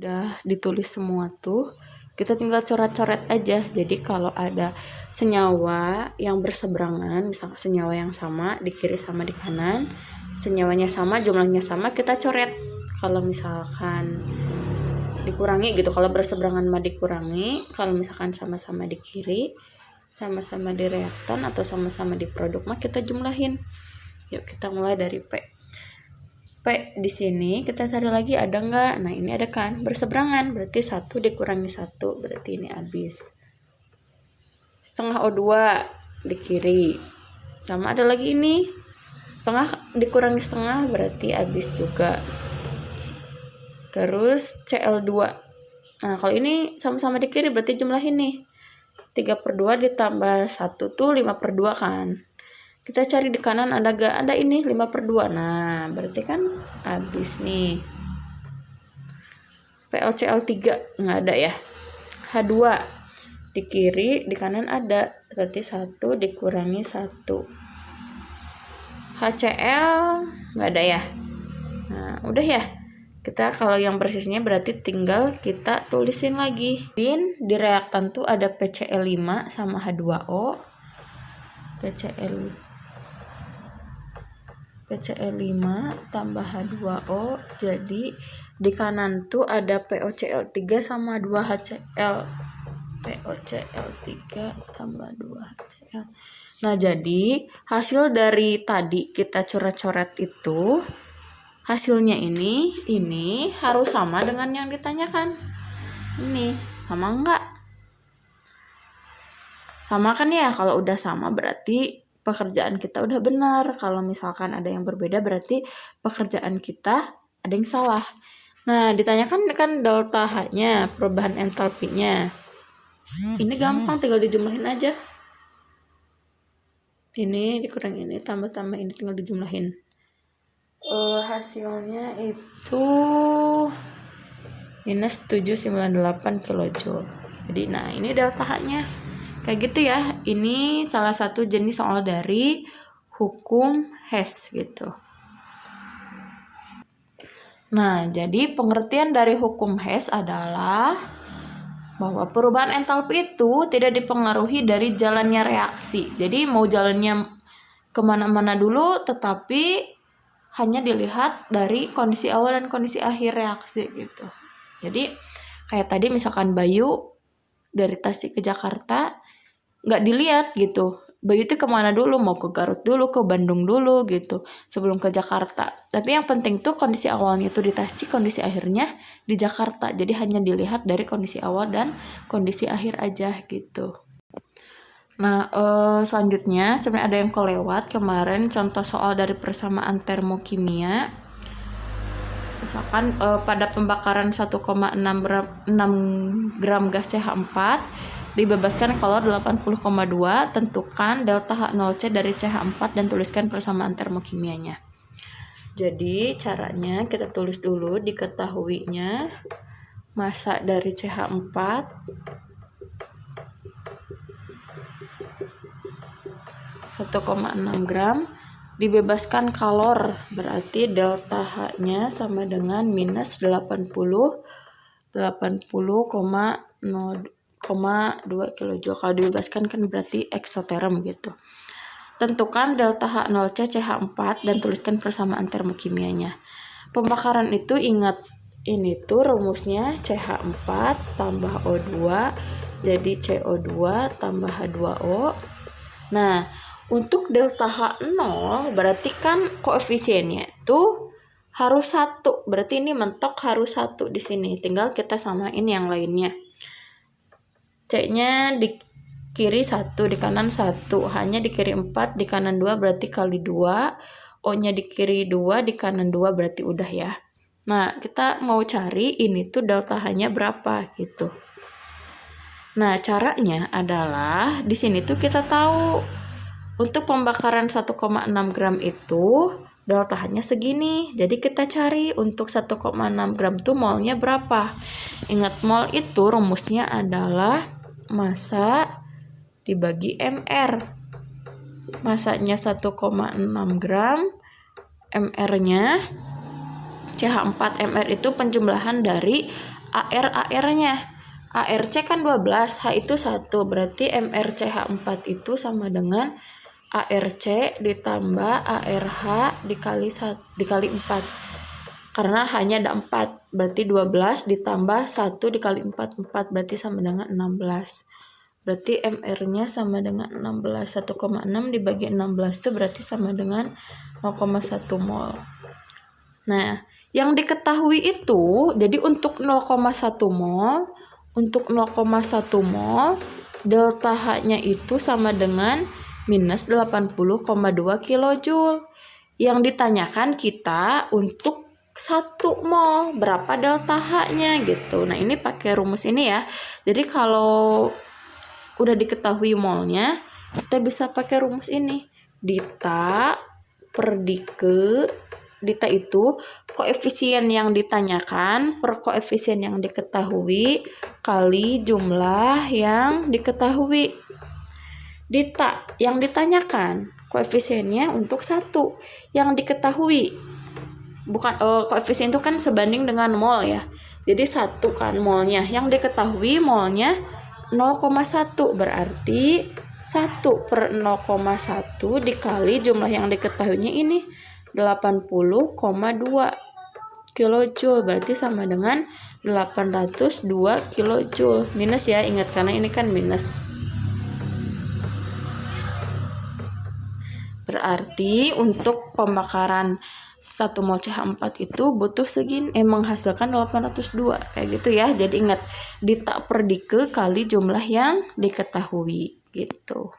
udah ditulis semua tuh, kita tinggal coret-coret aja. Jadi kalau ada senyawa yang berseberangan, misalkan senyawa yang sama di kiri sama di kanan, senyawanya sama, jumlahnya sama, kita coret. Kalau misalkan dikurangi gitu, kalau berseberangan mah dikurangi, kalau misalkan sama-sama di kiri, sama-sama di reaktan atau sama-sama di produk mah kita jumlahin. Yuk kita mulai dari P. P di sini kita cari lagi ada nggak? Nah ini ada kan, berseberangan, berarti 1 dikurangi 1, berarti ini habis. Setengah O2 di kiri, sama ada lagi ini, setengah dikurangi setengah, berarti habis juga. Terus Cl2, nah kalau ini sama-sama di kiri berarti jumlahin nih, 3/2 ditambah 1 tuh 5/2 kan. Kita cari di kanan ada gak? Ada ini 5/2. Nah berarti kan habis nih. PlCl3 nggak ada ya. H2 di kiri, di kanan ada, berarti 1 dikurangi 1. HCl nggak ada ya. Nah udah ya. Kita kalau yang persisnya berarti tinggal kita tulisin lagi. Di reaktan tuh ada PCl5 sama H2O. PCl5 tambah H2O, jadi di kanan tuh ada POCl3 sama 2HCl. POCl3 tambah 2HCl. Nah jadi hasil dari tadi kita coret-coret itu, hasilnya ini harus sama dengan yang ditanyakan. Ini sama enggak? Sama kan ya, kalau udah sama berarti pekerjaan kita udah benar. Kalau misalkan ada yang berbeda berarti pekerjaan kita ada yang salah. Nah ditanyakan kan delta H-nya, perubahan entalpinya. Ini gampang, tinggal dijumlahin aja. Ini dikurang ini, tambah-tambah ini, tinggal dijumlahin. Hasilnya itu minus 798 kilojoule. Jadi nah ini delta H-nya. Kayak gitu ya, ini salah satu jenis soal dari hukum Hess gitu. Nah, jadi pengertian dari hukum Hess adalah bahwa perubahan entalpi itu tidak dipengaruhi dari jalannya reaksi. Jadi mau jalannya kemana-mana dulu, tetapi hanya dilihat dari kondisi awal dan kondisi akhir reaksi gitu. Jadi kayak tadi misalkan Bayu dari Tasik ke Jakarta, nggak dilihat gitu, Bayu itu kemana dulu, mau ke Garut dulu, ke Bandung dulu gitu sebelum ke Jakarta. Tapi yang penting tuh kondisi awalnya itu di Tasik, kondisi akhirnya di Jakarta. Jadi hanya dilihat dari kondisi awal dan kondisi akhir aja gitu. Nah selanjutnya sebenarnya ada yang kelewat kemarin, contoh soal dari persamaan termokimia. Misalkan pada pembakaran 1,6 gram gas CH4 dibebaskan kalor 80,2, tentukan delta H0C dari CH4 dan tuliskan persamaan termokimianya. Jadi caranya kita tulis dulu diketahuinya massa dari CH4 1,6 gram dibebaskan kalor, berarti delta H-nya sama dengan minus 80,02 kilojoule. Kalau dibebaskan kan berarti eksoterm gitu. Tentukan delta H0C CH4 dan tuliskan persamaan termokimianya. Pembakaran itu ingat ini tuh rumusnya CH4 tambah O2 jadi CO2 tambah H2O. Nah, untuk delta H0 berarti kan koefisiennya itu harus 1. Berarti ini mentok harus 1 di sini. Tinggal kita samain yang lainnya. C-nya di kiri 1, di kanan 1, H-nya di kiri 4, di kanan 2 berarti kali 2, O-nya di kiri 2, di kanan 2 berarti udah ya. Nah, kita mau cari ini tuh delta H-nya berapa gitu. Nah, caranya adalah di sini tuh kita tahu untuk pembakaran 1,6 gram itu delta H-nya segini. Jadi kita cari untuk 1,6 gram tuh molnya berapa. Ingat mol itu rumusnya adalah massa dibagi MR. Massanya 1,6 gram, MR-nya CH4 MR itu penjumlahan dari AR-nya. ARC kan 12, H itu 1, berarti MRCH4 itu sama dengan ARC ditambah ARH dikali 4. Karena hanya ada 4, berarti 12 ditambah 1 dikali 4, 4 berarti sama dengan 16. Berarti MR-nya sama dengan 16, 1,6 dibagi 16 itu berarti sama dengan 0,1 mol. Nah, yang diketahui itu, jadi untuk 0,1 mol, delta H-nya itu sama dengan minus 80,2 kilojoule. Yang ditanyakan kita untuk 1 mol, berapa delta H-nya gitu. Nah, ini pakai rumus ini ya. Jadi kalau udah diketahui molnya, kita bisa pakai rumus ini. Dita per dike, dita itu koefisien yang ditanyakan per koefisien yang diketahui kali jumlah yang diketahui. Dita yang ditanyakan koefisiennya untuk 1, yang diketahui bukan koefisien itu kan sebanding dengan mol ya. Jadi 1 kan molnya, yang diketahui molnya 0,1, berarti 1 per 0,1 dikali jumlah yang diketahuinya ini 80,2 kilojoule, berarti sama dengan 802 kilojoule. Minus ya, ingat karena ini kan minus. Berarti untuk pembakaran 1 mol CH4 itu butuh segini, menghasilkan 802 kayak gitu ya. Jadi ingat dita per dike kali jumlah yang diketahui gitu.